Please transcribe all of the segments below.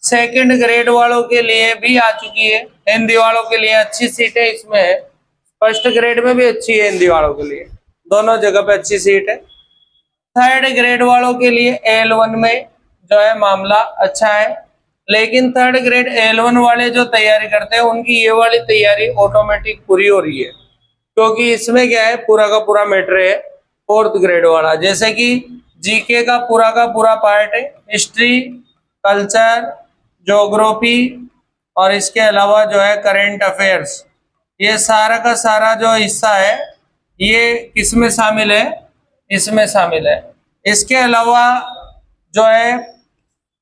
Second grade वालों के लिए भी आ चुकी है, हिंदी वालों के लिए अच्छी सीट है इसमें है। फर्स्ट ग्रेड में भी अच्छी है, हिंदी वालों के लिए दोनों जगह पे अच्छी सीट है। थर्ड ग्रेड वालों के लिए L1 में जो है मामला अच्छा है, लेकिन थर्ड ग्रेड L1 वाले जो तैयारी करते हैं उनकी ये वाली तैयारी ऑटोमेटिक पूरी हो रही है, क्योंकि इसमें क्या है पूरा का पूरा मैटर है फोर्थ ग्रेड वाला। जैसे कि जीके का पूरा पार्ट है, हिस्ट्री, कल्चर, ज्योग्राफी और इसके अलावा जो है करंट अफेयर्स, ये सारा का सारा जो हिस्सा है ये किसमें शामिल है, इसमें शामिल है। इसके अलावा जो है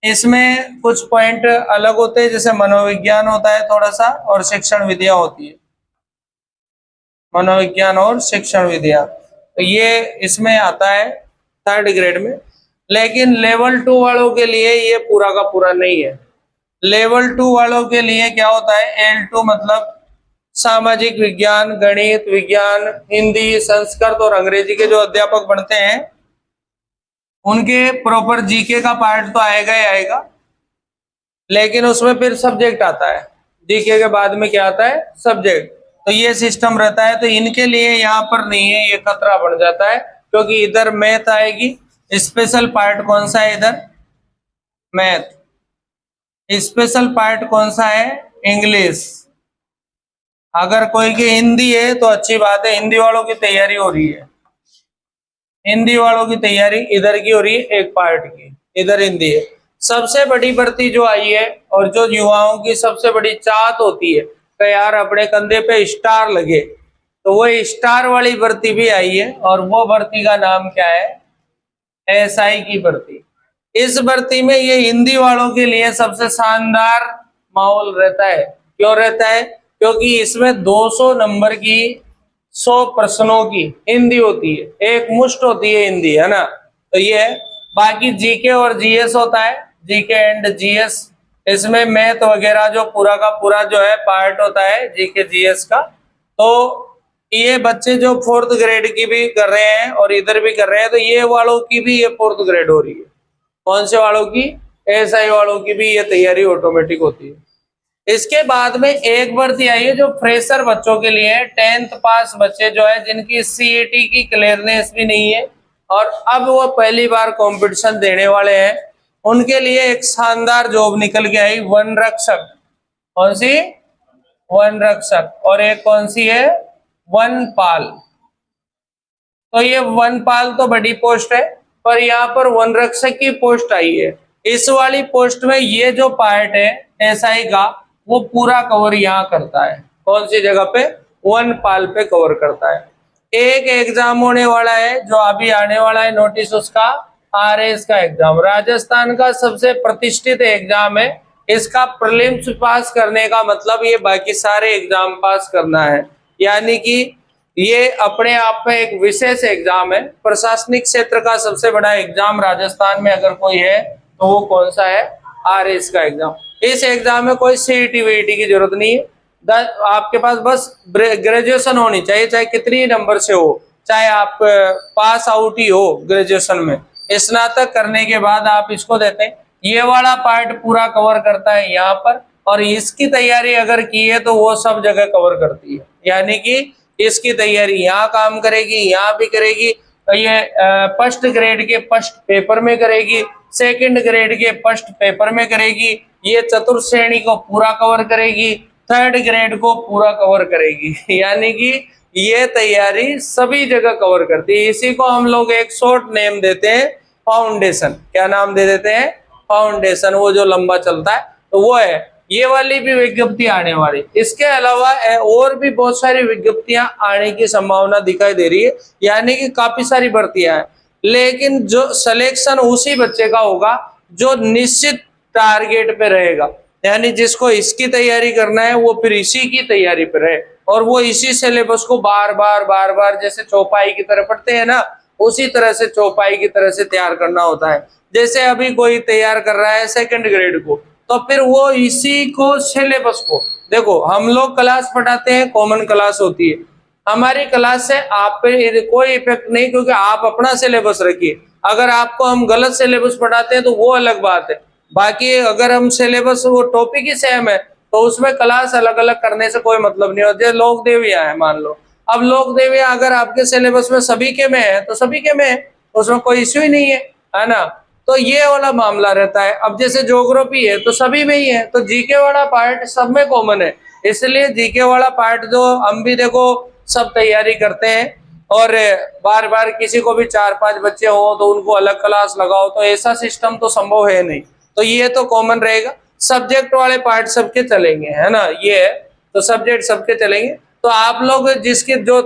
इसमें कुछ पॉइंट अलग होते हैं, जैसे मनोविज्ञान होता है थोड़ा सा, और शिक्षण विद्या होती है, मनोविज्ञान और शिक्षण विद्या, तो ये इसमें आता है थर्ड ग्रेड में। लेकिन लेवल 2 वालों के लिए ये पूरा का पूरा नहीं है। लेवल 2 वालों के लिए क्या होता है, L2 मतलब सामाजिक विज्ञान, गणित विज्ञान, हिंदी, संस्कृत और अंग्रेजी के जो अध्यापक बनते हैं उनके प्रॉपर जीके का पार्ट तो आएगा ही आएगा, लेकिन उसमें फिर सब्जेक्ट आता है। जीके के बाद में क्या आता है, सब्जेक्ट। तो ये सिस्टम रहता है, तो इनके लिए यहाँ पर नहीं है, ये खतरा बढ़ जाता है, क्योंकि इधर मैथ आएगी। स्पेशल पार्ट कौन सा है इधर, मैथ। स्पेशल पार्ट कौन सा है, इंग्लिश। अगर कोई की हिंदी है तो अच्छी बात है, हिंदी वालों की तैयारी हो रही है, हिंदी वालों की तैयारी इधर की हो रही है, एक पार्ट की इधर हिंदी है। सबसे बड़ी भर्ती जो आई है और जो युवाओं की सबसे बड़ी चाहत होती है कि यार अपने कंधे पे स्टार लगे, तो वो स्टार वाली भर्ती भी आई है, और वो भर्ती का नाम क्या है, एसआई की भर्ती। इस भर्ती में ये हिंदी वालों के लिए सबसे शानदार माहौल रहता है। क्यों रहता है, क्योंकि इसमें 200 नंबर की 100 प्रश्नों की हिंदी होती है, एक मुश्त होती है हिंदी, है ना। तो ये है। बाकी जीके और जीएस होता है, जीके एंड जीएस, इसमें मैथ वगैरह जो पूरा का पूरा जो है पार्ट होता है जीके जीएस का। तो ये बच्चे जो फोर्थ ग्रेड की भी कर रहे हैं और इधर भी कर रहे हैं, तो ये वालों की भी ये फोर्थ ग्रेड हो रही है। कौन से वालों की, एसआई वालों की भी ये तैयारी ऑटोमेटिक होती है। इसके बाद में एक भर्ती आई है जो फ्रेशर बच्चों के लिए है, 10th पास बच्चे जो है जिनकी सीईटी की क्लियरनेस भी नहीं है और अब वो पहली बार कंपटीशन देने वाले हैं, उनके लिए एक शानदार जॉब निकल के आई, वन रक्षक। कौन सी, वन रक्षक। और एक कौन सी है, वनपाल। तो ये वनपाल तो बड़ी पोस्ट है, पर यहाँ पर वन रक्षक की पोस्ट आई है। इस वाली पोस्ट में ये जो पार्ट है एसआई का, वो पूरा कवर यहाँ करता है। कौन सी जगह पे, वनपाल पे कवर करता है। एक एग्जाम होने वाला है जो अभी आने वाला है नोटिस, उसका आरएस का एग्जाम, राजस्थान का सबसे प्रतिष्ठित एग्जाम है। इसका प्रीलिम्स पास करने का मतलब ये बाकी सारे एग्जाम पास करना है, यानी कि ये अपने आप में एक विशेष एग्जाम है। प्रशासनिक क्षेत्र का सबसे बड़ा एग्जाम राजस्थान में अगर कोई है तो वो कौन सा है, आरएस का एग्जाम। इस एग्जाम में कोई सीईटी वीईटी की जरूरत नहीं है, आपके पास बस ग्रेजुएशन होनी चाहिए, चाहे कितनी नंबर से हो, चाहे आप पास आउट ही हो ग्रेजुएशन में, स्नातक करने के बाद आप इसको देते हैं। ये वाला पार्ट पूरा कवर करता है यहाँ पर, और इसकी तैयारी अगर की है तो वो सब जगह कवर करती है, यानी कि इसकी तैयारी यहाँ काम करेगी, यहाँ भी करेगी। तो ये फर्स्ट ग्रेड के फर्स्ट पेपर में करेगी, सेकंड ग्रेड के फर्स्ट पेपर में करेगी, ये चतुर्थ श्रेणी को पूरा कवर करेगी, थर्ड ग्रेड को पूरा कवर करेगी, यानी कि ये तैयारी सभी जगह कवर करती है। इसी को हम लोग एक शॉर्ट नेम देते हैं, फाउंडेशन। क्या नाम दे देते हैं, फाउंडेशन, वो जो लंबा चलता है तो वो है। ये वाली भी विज्ञप्ति आने वाली, इसके अलावा और भी बहुत सारी विज्ञप्तियां आने की संभावना दिखाई दे रही है, यानी कि काफी सारी भर्तियां हैं। लेकिन जो सिलेक्शन उसी बच्चे का होगा जो निश्चित टारगेट पे रहेगा, यानी जिसको इसकी तैयारी करना है वो फिर इसी की तैयारी पे रहे, और वो इसी सिलेबस को बार बार जैसे चौपाई की तरह पढ़ते हैं ना, उसी तरह से चौपाई की तरह से तैयार करना होता है। जैसे अभी कोई तैयार कर रहा है सेकंड ग्रेड को, तो फिर वो इसी को सिलेबस को, देखो हम लोग क्लास पढ़ाते हैं, कॉमन क्लास होती है, हमारी क्लास से आप पे कोई इफेक्ट नहीं, क्योंकि आप अपना सिलेबस रखिए। अगर आपको हम गलत सिलेबस पढ़ाते हैं तो वो अलग बात है, बाकी अगर हम सिलेबस वो टॉपिक ही सेम है तो उसमें क्लास अलग अलग करने से कोई मतलब नहीं होता। लोक देविया है मान लो, अब लोक देविया अगर आपके सिलेबस में सभी के में है तो सभी के में है, उसमें कोई इश्यू ही नहीं है ना। तो ये वाला मामला रहता है। अब जैसे ज्योग्राफी है तो सभी में ही है, तो जीके वाला पार्ट सब में कॉमन है, इसलिए जीके वाला पार्ट जो हम भी देखो सब तैयारी करते हैं, और बार बार किसी को भी 4-5 बच्चे हो तो उनको अलग क्लास लगाओ, तो ऐसा सिस्टम तो संभव है नहीं। तो ये तो कॉमन रहेगा, सब्जेक्ट वाले पार्ट सबके चलेंगे, है ना, ये है। तो सब्जेक्ट सबके चलेंगे। तो आप लोग जिसके जो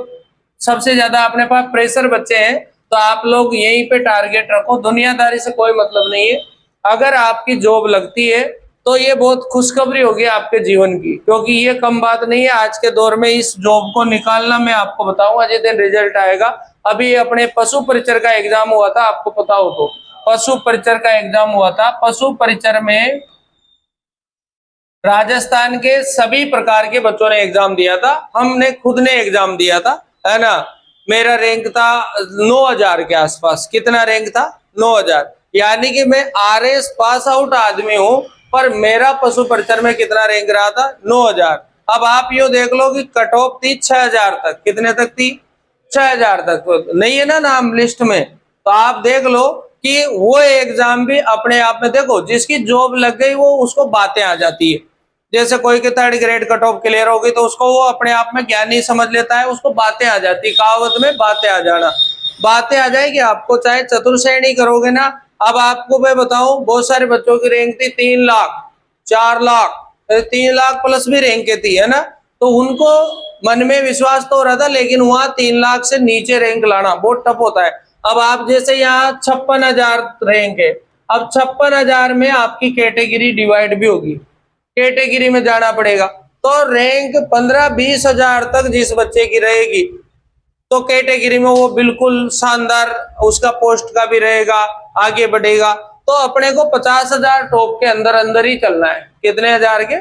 सबसे ज्यादा अपने पास प्रेशर बच्चे हैं, तो आप लोग यहीं पे टारगेट रखो, दुनियादारी से कोई मतलब नहीं है। अगर आपकी जॉब लगती है तो ये बहुत खुशखबरी होगी आपके जीवन की, क्योंकि ये कम बात नहीं है। आज के दौर में इस जॉब को निकालना, मैं आपको बताऊंगा जिस दिन रिजल्ट आएगा। अभी अपने पशु परिचर का एग्जाम हुआ था, आपको पता हो तो, पशु परिचर का एग्जाम हुआ था। पशु परिचर में राजस्थान के सभी प्रकार के बच्चों ने एग्जाम दिया था, हमने खुद ने एग्जाम दिया था, है ना। मेरा रैंक था 9,000 के आसपास। कितना रैंक था? 9,000। यानी कि मैं आरएस पास आउट आदमी हूं, पर मेरा पशु परिचर में कितना रैंक रहा था? 9,000। अब आप यो देख लो कि कट ऑफ थी 6,000 तक। कितने तक थी? 6,000 तक। तो नहीं है ना नाम लिस्ट में, तो आप देख लो कि वो एग्जाम भी अपने आप में, देखो जिसकी जॉब लग गई वो उसको बातें आ जाती है। जैसे कोई के 3rd grade cut off clear होगी तो उसको वो अपने आप में ज्ञानी समझ लेता है, उसको बातें आ जाती, कहावत में बातें आ जाना, बातें आ जाएगी आपको, चाहे चतुर्श्रेणी करोगे ना। अब आपको मैं बताऊं, बहुत सारे बच्चों की रैंक थी 3 लाख, 4 लाख, 3 लाख प्लस भी रैंक थी, है ना। तो उनको मन में विश्वास तो हो रहा था, लेकिन वहां 3 लाख से नीचे रैंक लाना बहुत टफ होता है। अब आप जैसे यहाँ 56,000 रैंक है, अब 56,000 में आपकी कैटेगरी डिवाइड भी होगी, कैटेगरी में जाना पड़ेगा। तो रैंक 15-20 हजार तक जिस बच्चे की रहेगी, तो कैटेगरी में वो बिल्कुल शानदार, उसका पोस्ट का भी रहेगा, आगे बढ़ेगा। तो अपने को 50,000 टॉप के अंदर अंदर ही चलना है। कितने हजार के?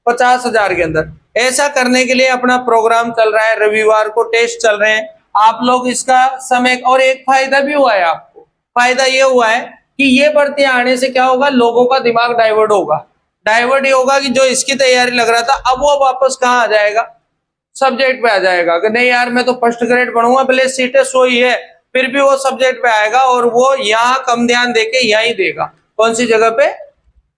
50,000 के अंदर। ऐसा करने के लिए अपना प्रोग्राम चल रहा है, रविवार को टेस्ट चल रहे हैं। आप लोग इसका समय, और एक फायदा भी हुआ है आपको, फायदा ये हुआ है कि ये भर्तियां आने से क्या होगा, लोगों का दिमाग डाइवर्ट होगा। डाइवर्ट ये होगा कि जो इसकी तैयारी लग रहा था, अब वो वापस कहाँ आ जाएगा? सब्जेक्ट पे आ जाएगा कि नहीं यार मैं तो फर्स्ट ग्रेड पढ़ूंगा, भले सीटें सोई है, फिर भी वो सब्जेक्ट पे आएगा, और वो यहाँ कम ध्यान देके यहीं देगा। कौन सी जगह पे?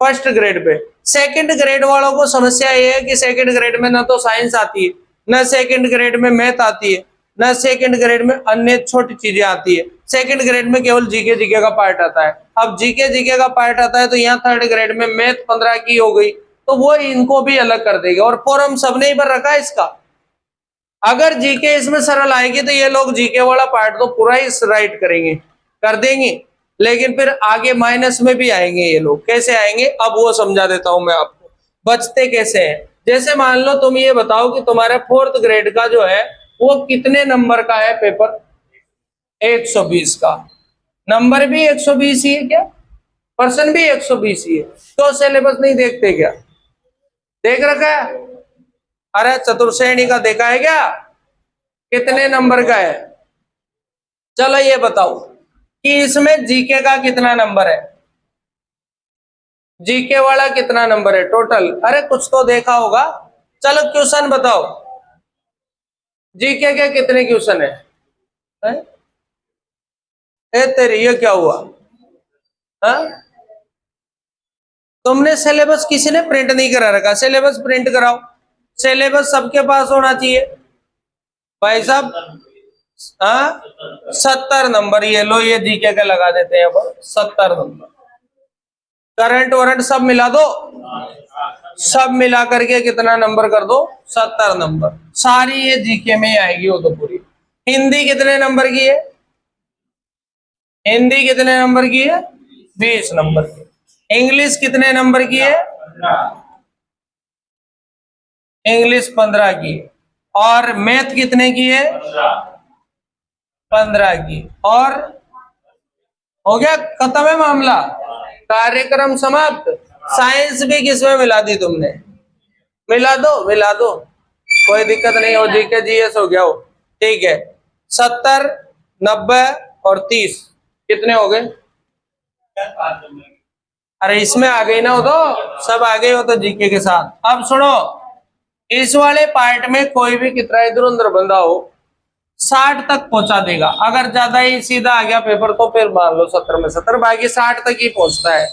First grade pay. Second grade वालों को समस्या ये है कि सेकंड ग्रेड में ना तो साइंस आती है, ना सेकंड ग्रेड में मैथ आती है, ना सेकंड ग्रेड में अन्य छोटी चीजें आती है। सेकंड ग्रेड में केवल जीके जीके का पार्ट आता है। अब जीके जीके का पार्ट आता है तो यहाँ 3rd ग्रेड में मैथ 15 की हो गई, तो वो इनको भी अलग कर देगी। और फॉर्म सबने ही भर रखा है इसका। अगर जीके इसमें सरल आएगी तो ये लोग जीके वाला पार्ट तो पूरा ही राइट करेंगे, कर देंगे, लेकिन फिर आगे माइनस में भी आएंगे ये लोग। कैसे आएंगे अब वो समझा देता हूं मैं आपको, बचते कैसे हैं। जैसे मान लो तुम ये बताओ कि तुम्हारे 4th ग्रेड का जो है वो कितने नंबर का है पेपर? 120 का। नंबर भी 120 ही है क्या? पर्सन भी 120 ही है। तो सिलेबस नहीं देखते क्या? देख रखा है? अरे चतुर्श्रेणी का देखा है क्या? कितने नंबर का है? चलो ये बताओ कि इसमें जीके का कितना नंबर है? जीके वाला कितना नंबर है टोटल? अरे कुछ तो देखा होगा। चलो क्वेश्चन बताओ, जीके के कितने क्वेश्चन है? ए तेरी ये क्या हुआ? हाँ, तुमने सिलेबस किसी ने प्रिंट नहीं करा रखा, सिलेबस प्रिंट कराओ। सिलेबस सबके पास होना चाहिए भाई साहब। हाँ, 70 नंबर। ये लो, ये जीके के लगा देते हैं 70 नंबर। करंट वारंट सब मिला दो, सब मिला करके कितना नंबर कर दो? 70 नंबर। सारी ये जीके में ही आएगी वो तो पूरी। हिंदी कितने नंबर की है? हिंदी कितने नंबर की है? 20 नंबर की। इंग्लिश कितने नंबर की है? इंग्लिश 15 की। और मैथ कितने की है? 15 की। और हो गया, खत्म है मामला, कार्यक्रम समाप्त। साइंस भी किसमें मिला दी तुमने? मिला दो, मिला दो, कोई दिक्कत नहीं हो। जीके जीएस हो गया हो, ठीक है। 70, 90 और 30 कितने हो गए? अरे इसमें आ गई ना, हो तो सब आ गए हो तो जीके के साथ। अब सुनो, इस वाले पार्ट में कोई भी कितना इधर उधर बंदा हो 60 तक पहुंचा देगा। अगर ज्यादा ही सीधा आ गया पेपर तो फिर मान लो 70 में 70, बाकी 60 तक ही पहुंचता है।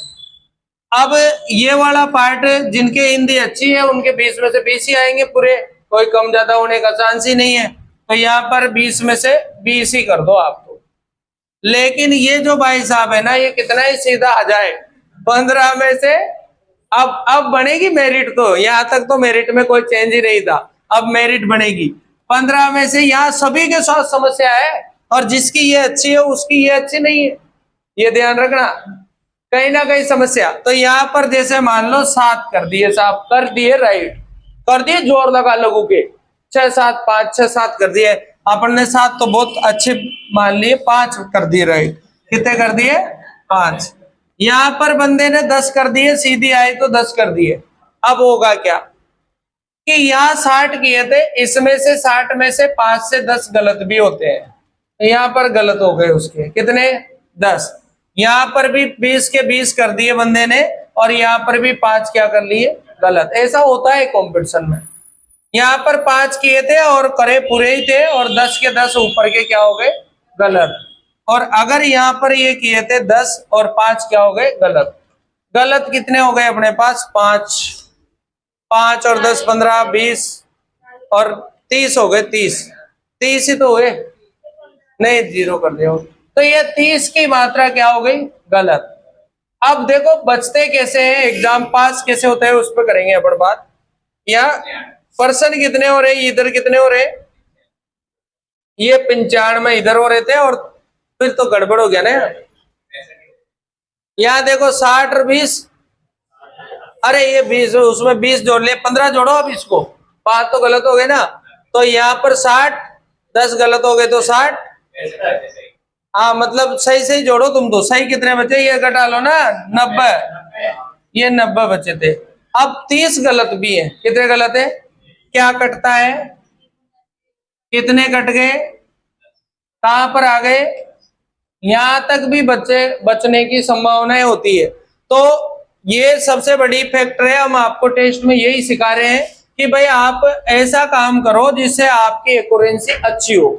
अब ये वाला पार्ट जिनके हिंदी अच्छी है उनके 20 में से 20 ही आएंगे पूरे, कोई कम ज्यादा होने का चांस ही नहीं है। तो यहाँ पर 20 में से 20 ही कर दो आप तो। लेकिन ये जो भाई साहब है ना, ये कितना ही सीधा आ जाए 15 में से, अब बनेगी मेरिट। तो यहाँ तक तो मेरिट में कोई चेंज ही नहीं था, अब मेरिट बनेगी 15 में से। यहाँ सभी के साथ समस्या है, और जिसकी ये अच्छी है उसकी ये अच्छी नहीं है, ये ध्यान रखना, कहीं ना कहीं समस्या। तो यहाँ पर जैसे मान लो 7 कर दिए साहब, कर दिए राइट, कर दिए जोर लगा लोगों के, 6 7 5 6 7 कर दिए। अपन ने 7 तो बहुत अच्छे मान लिए, 5 कर दिए राइट। कितने कर दिए? 5। यहाँ पर बंदे ने 10 कर दिए, सीधी आई तो 10 कर दिए। अब होगा क्या कि यहाँ 60 किए थे, इसमें से 60 में से 5 से 10 गलत भी होते हैं, यहाँ पर गलत हो गए उसके कितने? 10। यहाँ पर भी 20 के 20 कर दिए बंदे ने, और यहाँ पर भी 5 क्या कर लिए? गलत। ऐसा होता है कंपटीशन में। यहाँ पर 5 किए थे और करे पूरे ही थे, और 10 के 10 ऊपर के क्या हो गए? गलत। और अगर यहाँ पर ये किए थे 10 और 5 क्या हो गए? गलत। गलत कितने हो गए अपने पास? 5। 5 और 10 15 20 और 30 हो गए। 30 ही तो हुए, नहीं 0 कर दिया। तो ये 30 की मात्रा क्या हो गई? गलत। अब देखो बचते कैसे हैं, एग्जाम पास कैसे होते हैं उस पर करेंगे अपन बात। यहाँ पर्सन कितने हो रहे, इधर कितने हो रहे? ये 95 इधर हो रहे थे, और फिर तो गड़बड़ हो गया ना। यहाँ देखो 60 और 20, अरे ये 20 उसमें 20 जोड़ लिए, 15 जोड़ो अब इसको, 5 तो गलत हो गए ना। तो यहाँ पर 60, 10 गलत हो गए तो 60। हाँ मतलब सही सही जोड़ो तुम तो। सही कितने बचे? ये घटा लो ना, 90। ये 90 बचे थे। अब 30 गलत भी है। कितने गलत है? क्या कटता है? कितने कट गए? कहां पर आ गए? यहां तक भी बच्चे बचने की संभावनाएं होती है। तो ये सबसे बड़ी फैक्टर है। हम आपको टेस्ट में यही सिखा रहे हैं कि भाई आप ऐसा काम करो जिससे आपकी एक्यूरेंसी अच्छी हो,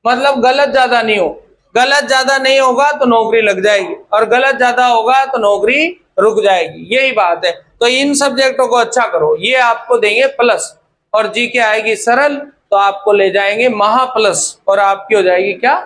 मतलब गलत ज्यादा नहीं हो। गलत ज्यादा नहीं होगा तो नौकरी लग जाएगी, और गलत ज्यादा होगा तो नौकरी रुक जाएगी, यही बात है। तो इन सब्जेक्टों को अच्छा करो, ये आपको देंगे प्लस। और जी के आएगी सरल तो आपको ले जाएंगे महा प्लस, और आपकी हो जाएगी क्या?